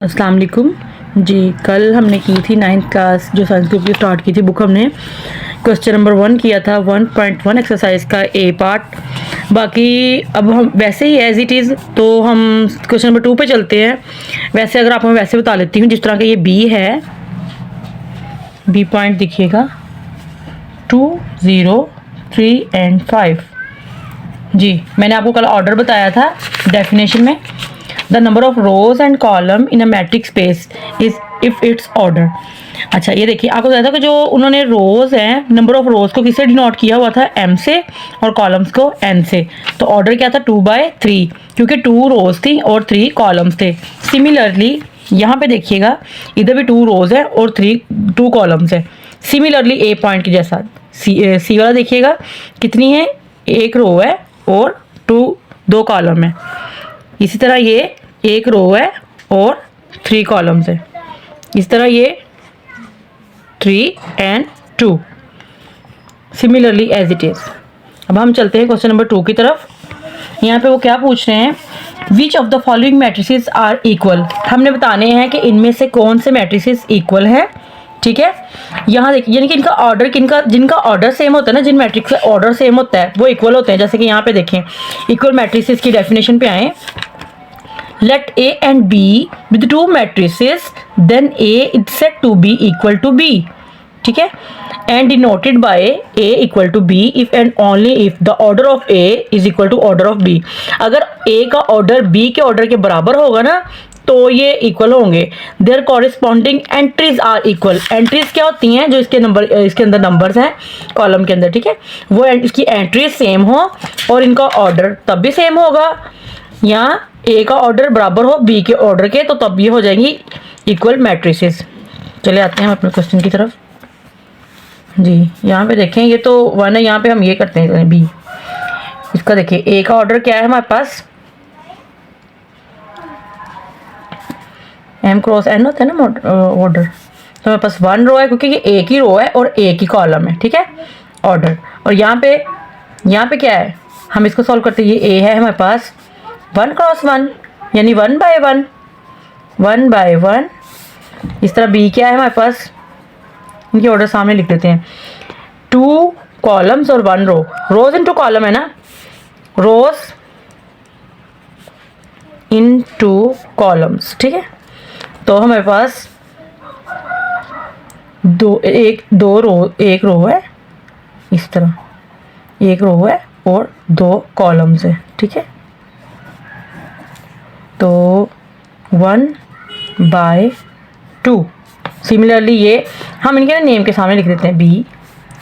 अस्सलाम वालेकुम जी। कल हमने की थी 9th क्लास जो साइंस ग्रुप की स्टार्ट की थी बुक, हमने क्वेश्चन नंबर 1 किया था 1.1 एक्सरसाइज का ए पार्ट। बाकी अब हम वैसे ही एज इट इज़ तो हम क्वेश्चन नंबर 2 पे चलते हैं। वैसे अगर आपको मैं वैसे बता देती हूँ, जिस तरह का ये बी है, बी पॉइंट दिखिएगा 2, 0, 3 एंड 5। जी, मैंने आपको कल ऑर्डर बताया था डेफिनेशन में। The number of rose and column in a matric space is if it's order. अच्छा, ये देखिए, आपको बताया था कि जो उन्होंने रोज हैं, नंबर ऑफ रोज को किससे डिनोट किया हुआ था? एम से, और कॉलम्स को एन से। तो ऑर्डर क्या था? 2/3, क्योंकि 2 रोज थी और 3 कॉलम्स थे। सिमिलरली यहाँ पे देखिएगा, इधर भी 2 रोज है और 2 कॉलम्स है। सिमिलरली ए पॉइंट के जैसा सी वाला देखिएगा, कितनी है? 1 रो है और 2 कॉलम है। इसी तरह ये 1 रो है और 3 कॉलम्स है। इस तरह ये 3 and 2 similarly as it is. अब हम चलते हैं क्वेश्चन नंबर 2 की तरफ। यहाँ पे वो क्या पूछ रहे हैं? Which of the following matrices are equal. हमने बताने हैं कि इनमें से कौन से मैट्रिसेस इक्वल है। ठीक है, यहाँ देखिए, यानी कि इनका ऑर्डर, जिनका ऑर्डर सेम होता है ना, जिन मैट्रिक्स का ऑर्डर सेम होता है वो इक्वल होते हैं। जैसे कि यहाँ पे देखें, इक्वल मैट्रिसेस की डेफिनेशन पे आए। Let A and B with 2 matrices, then A is said to be equal to B. ठीक है, and denoted by A equal to B if and only if the order of A is equal to order of B. अगर A का order B के order के बराबर होगा ना, तो ये इक्वल होंगे। There corresponding entries are equal. Entries क्या होती हैं? जो इसके अंदर नंबर्स हैं कॉलम के अंदर, ठीक है, वो इसकी एंट्रीज सेम हो और इनका ऑर्डर तब भी सेम होगा। यहाँ ए का ऑर्डर बराबर हो बी के ऑर्डर के, तो तब ये हो जाएंगी इक्वल मैट्रिसेस। चले आते हैं अपने क्वेश्चन की तरफ। जी, यहाँ पे देखें, ये तो 1 है, यहाँ पे हम ये करते हैं बी। इसका देखिए, ए का ऑर्डर क्या है हमारे पास? एम क्रॉस एन होता है ना ऑर्डर। तो हमारे पास 1 रो है, क्योंकि ये एक ही रो है और एक ही कॉलम है। ठीक है, ऑर्डर। और यहाँ पे क्या है? हम इसको सॉल्व करते हैं। ये ए है हमारे पास 1 क्रॉस 1, यानी 1/1, 1/1। इस तरह बी क्या है हमारे पास? इनके ऑर्डर सामने लिख देते हैं। 2 कॉलम्स और 1 रो। रोज इन 2 कॉलम है ना, रोज इन 2 कॉलम्स। ठीक है, तो हमारे पास एक रो है, इस तरह 1 रो है और 2 कॉलम्स है। ठीक है, तो 1/2। सिमिलरली ये हम इनके नेम के सामने लिख देते हैं। बी,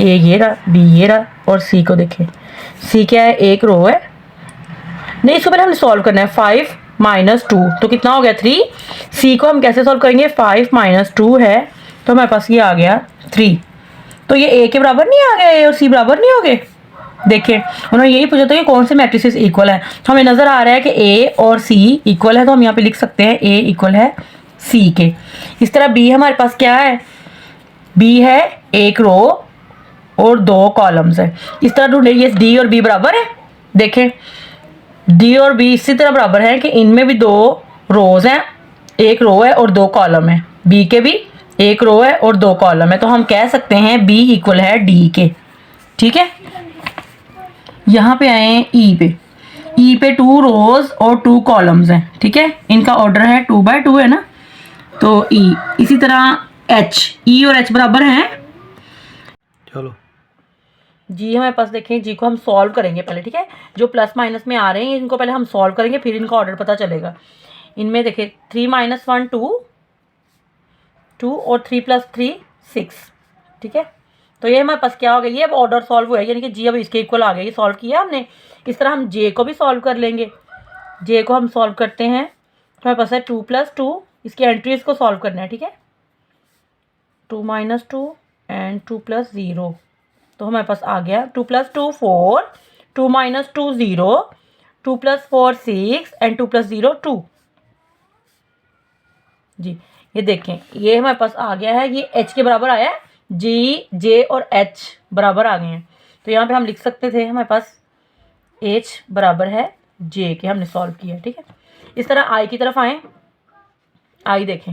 ए ये रहा, बी ये रहा, और सी को देखें। सी क्या है? 1 रो है। नहीं, इसको पहले हमने सॉल्व करना है। 5 - 2 तो कितना हो गया? 3। सी को हम कैसे सॉल्व करेंगे? 5 - 2 है, तो हमारे पास ये आ गया 3। तो ये ए के बराबर नहीं आ गया? ए और सी बराबर नहीं हो गए? देखिए, उन्होंने यही पूछा था कि कौन से मैट्रिसेस इक्वल है। तो हमें नजर आ रहा है कि ए और सी इक्वल है, तो हम यहाँ पे लिख सकते हैं ए इक्वल है सी के। इस तरह बी हमारे पास क्या है? बी है 1 रो और 2 कॉलम्स है। इस तरह ढूंढे, ये डी और बी बराबर है। देखें, डी और बी इसी तरह बराबर है कि इनमें भी 2 रोज हैं, 1 रो है और 2 कॉलम है। बी के भी 1 रो है और 2 कॉलम है, तो हम कह सकते हैं बी इक्वल है डी के। ठीक है, यहाँ पे आए ई पे। ई पे 2 रोज और 2 कॉलम्स हैं। ठीक है, इनका ऑर्डर है 2/2 है ना, तो ई। इसी तरह एच, ई और एच बराबर हैं। चलो जी, हमारे पास देखें, जी को हम सॉल्व करेंगे पहले। ठीक है, जो प्लस माइनस में आ रहे हैं इनको पहले हम सॉल्व करेंगे, फिर इनका ऑर्डर पता चलेगा। इनमें देखिए 3 - 1 2 और 3 + 3 6। ठीक है, तो ये हमारे पास क्या हो गया? ये अब ऑर्डर सॉल्व हुआ है, यानी कि जी अब इसके इक्वल आ गया। ये सॉल्व किया हमने। इस तरह हम जे को भी सॉल्व कर लेंगे। जे को हम सॉल्व करते हैं, तो हमारे पास है 2 + 2। इसकी एंट्रीज को सॉल्व करना है। ठीक है, 2 - 2 एंड 2 + 0, तो हमारे पास आ गया 2 + 2 4, 2 - 2 0, 2 + 4 6 एंड 2 + 0 2। जी, ये देखें, ये हमारे पास आ गया है, ये एच के बराबर आया है। जी, जे और एच बराबर आ गए हैं, तो यहाँ पे हम लिख सकते थे हमारे पास एच बराबर है जे के। हमने सॉल्व किया। ठीक है, इस तरह आई की तरफ आए। आई देखें,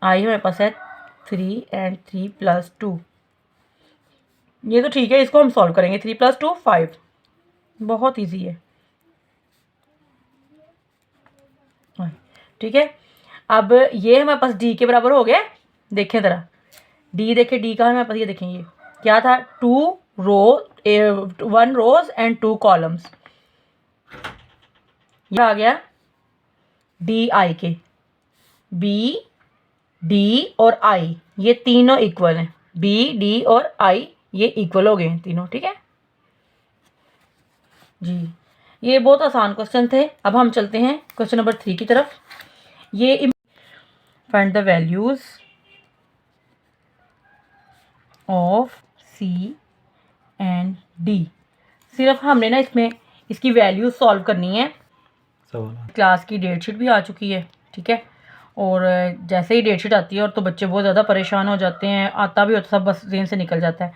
आई हमारे पास है 3 एंड 3 + 2, ये तो ठीक है, इसको हम सॉल्व करेंगे। 3 + 2 5, बहुत इजी है। ठीक है, अब ये हमारे पास डी के बराबर हो गया। देखें ज़रा डी, देखें डी का हमारे पास, ये देखें ये क्या था, 1 रोज एंड 2 कॉलम्स। ये आ गया डी आई के, बी डी और आई ये तीनों इक्वल हैं, बी डी और आई ये इक्वल हो गए हैं तीनों। ठीक है जी, ये बहुत आसान क्वेश्चन थे। अब हम चलते हैं क्वेश्चन नंबर 3 की तरफ। ये find the values of c and d. सिर्फ हमने ना इसमें इसकी वैल्यू सॉल्व करनी है। क्लास की डेटशीट भी आ चुकी है। ठीक है, और जैसे ही डेटशीट आती है और तो बच्चे बहुत ज़्यादा परेशान हो जाते हैं, आता भी होता सब बस जेन से निकल जाता है।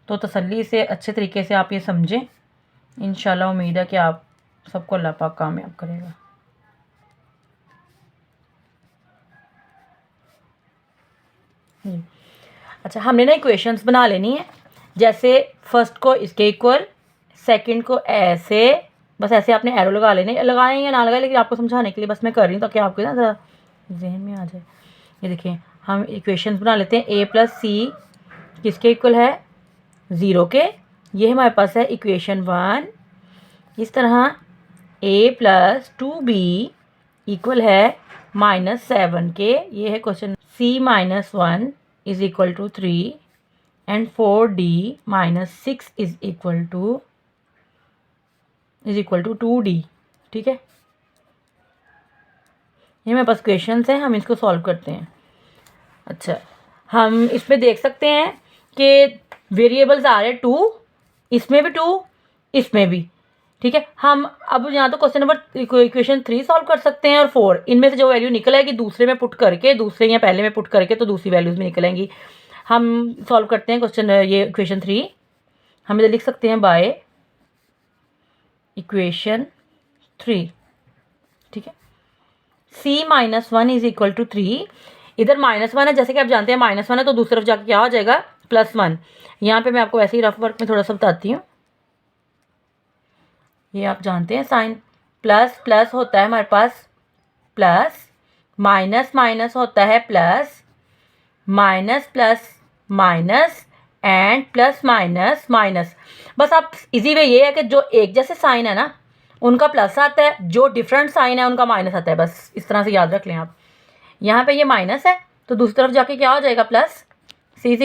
तो तसल्ली से अच्छे तरीके से आप ये समझें, इंशाल्लाह उम्मीद है कि आप सबको अल्लाह पाक कामयाब करेगा। अच्छा, हमने ना इक्वेशंस बना लेनी है। जैसे फर्स्ट को इसके इक्वल, सेकंड को ऐसे, बस ऐसे आपने एरो लगा लेने, लगाएं या ना लगाएं, लेकिन आपको समझाने के लिए बस मैं कर रही हूँ ताकि आपको ना ज़रा जहन में आ जाए। ये देखिए, हम इक्वेशंस बना लेते हैं। a + c किसके इक्वल है, 0 के। ये हमारे पास है इक्वेशन 1। इस तरह a + 2b इक्वल है -7 के। ये है question. c - 1 = 3 and 4d - 6 = 2d। ठीक है, ये मेरे पास क्वेश्चंस हैं, हम इसको सॉल्व करते हैं। अच्छा, हम इसमें देख सकते हैं कि वेरिएबल्स आ रहे हैं 2, इसमें भी 2, इसमें भी। ठीक है, हम अब यहाँ तो क्वेश्चन नंबर इक्वेशन 3 सॉल्व कर सकते हैं और 4, इनमें से जो वैल्यू निकल आएगी दूसरे में पुट करके, दूसरे या पहले में पुट करके तो दूसरी वैल्यूज में निकलेंगी। हम सॉल्व करते हैं क्वेश्चन, ये इक्वेशन 3 हम इधर लिख सकते हैं बाय इक्वेशन 3। ठीक है, c - 1 = 3। इधर -1 है, जैसे कि आप जानते हैं -1 है तो दूसरी तरफ जाके क्या हो जाएगा, +1। यहाँ पे मैं आपको वैसे ही रफ वर्क में थोड़ा सा बताती हूँ। ये आप जानते हैं साइन, प्लस प्लस होता है हमारे पास प्लस, माइनस माइनस होता है plus, minus plus minus and plus minus minus. बस आप इजी वे ये है कि जो एक जैसे साइन है ना उनका प्लस आता है, जो डिफरेंट साइन है उनका माइनस आता है। बस इस तरह से याद रख लें आप। यहाँ पे ये माइनस है तो दूसरी तरफ जाके क्या हो जाएगा, प्लस। c =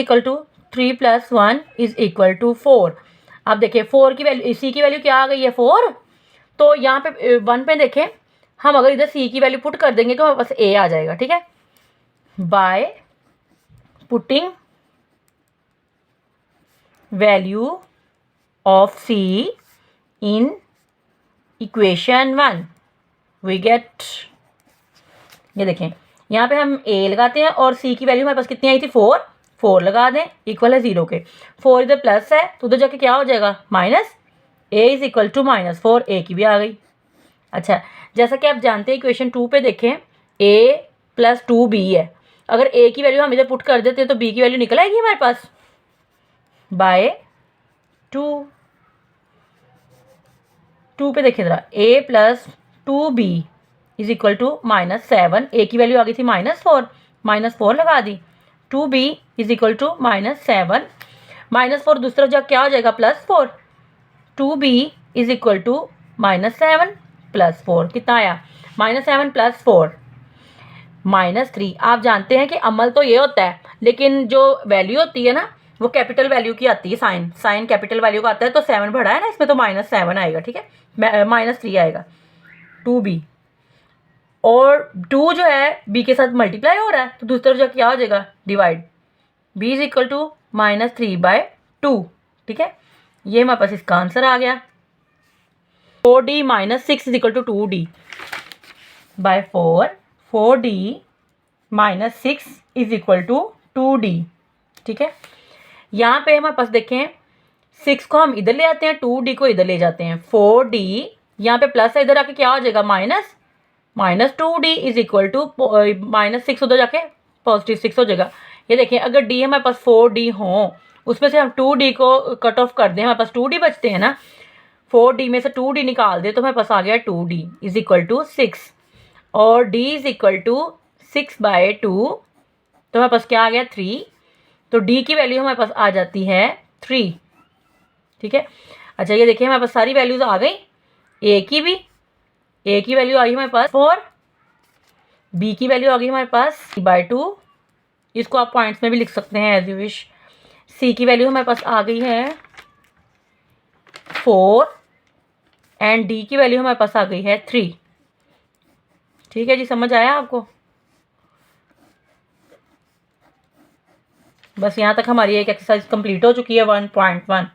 3 + 1 = 4। अब देखिए 4 की वैल्यू, c की वैल्यू क्या आ गई है, 4। तो यहाँ पे 1 पे देखें, हम अगर इधर c की वैल्यू पुट कर देंगे तो हमारे पास a आ जाएगा। ठीक है, by putting value of c in equation 1 we get, ये देखें यहाँ पे हम a लगाते हैं और c की वैल्यू हमारे पास कितनी आई थी, 4। 4 लगा दें, इक्वल है 0 के। 4 इधर प्लस है तो उधर जाके क्या हो जाएगा, माइनस। a = -4, a की भी आ गई। अच्छा, जैसा कि आप जानते हैं इक्वेशन 2 पे देखें, a + 2b है। अगर a की वैल्यू हम इधर पुट कर देते हैं तो b की वैल्यू निकल आएगी हमारे पास बाय 2 पे देखिए ज़रा, a + 2b = -7। a की वैल्यू आ गई थी -4, -4 लगा दी। 2b = -7, -4 दूसरी तरफ जब क्या हो जाएगा, +4। 2b = -7 + 4 कितना आया, -7 + 4 -3। आप जानते हैं कि अमल तो ये होता है, लेकिन जो वैल्यू होती है ना वो कैपिटल वैल्यू की आती है। साइन कैपिटल वैल्यू का आता है, तो 7 बढ़ा है ना इसमें, तो -7 आएगा। ठीक है, -3 आएगा 2b, और 2 जो है b के साथ मल्टीप्लाई हो रहा है तो दूसरी तरफ जब क्या हो जाएगा, डिवाइड। b = -3/2। ठीक है, ये हमारे पास इसका आंसर आ गया। 4d - 6 = 2d bye 4, 4d - 6 = 2d। ठीक है, यहाँ पे हमारे पास देखें 6 को हम इधर ले आते हैं, 2d को इधर ले जाते हैं। 4d यहाँ पे प्लस है, इधर आके क्या हो जाएगा, minus. -2d is equal to -6 उधर जाके +6 हो जाएगा। ये देखिए अगर d हमारे पास 4d हो, उसमें से हम 2d को कट ऑफ कर दें, हमारे पास 2d बचते हैं ना, 4d में से 2d निकाल दे तो हमारे पास आ गया 2d इज इक्वल टू 6 और d इज इक्वल टू 6/2, तो हमारे पास क्या आ गया 3। तो d की वैल्यू हमारे पास आ जाती है 3। ठीक है, अच्छा ये देखिए हमारे पास सारी वैल्यूज आ गई, a की भी, a की वैल्यू आई हमारे पास 4, b की वैल्यू आ गई हमारे पास 3/2, इसको आप पॉइंट्स में भी लिख सकते हैं एज यू विश। c की वैल्यू हमारे पास आ गई है 4 एंड d की वैल्यू हमारे पास आ गई है 3। ठीक है जी, समझ आया आपको? बस यहाँ तक हमारी एक एक्सरसाइज कंप्लीट हो चुकी है 1.1।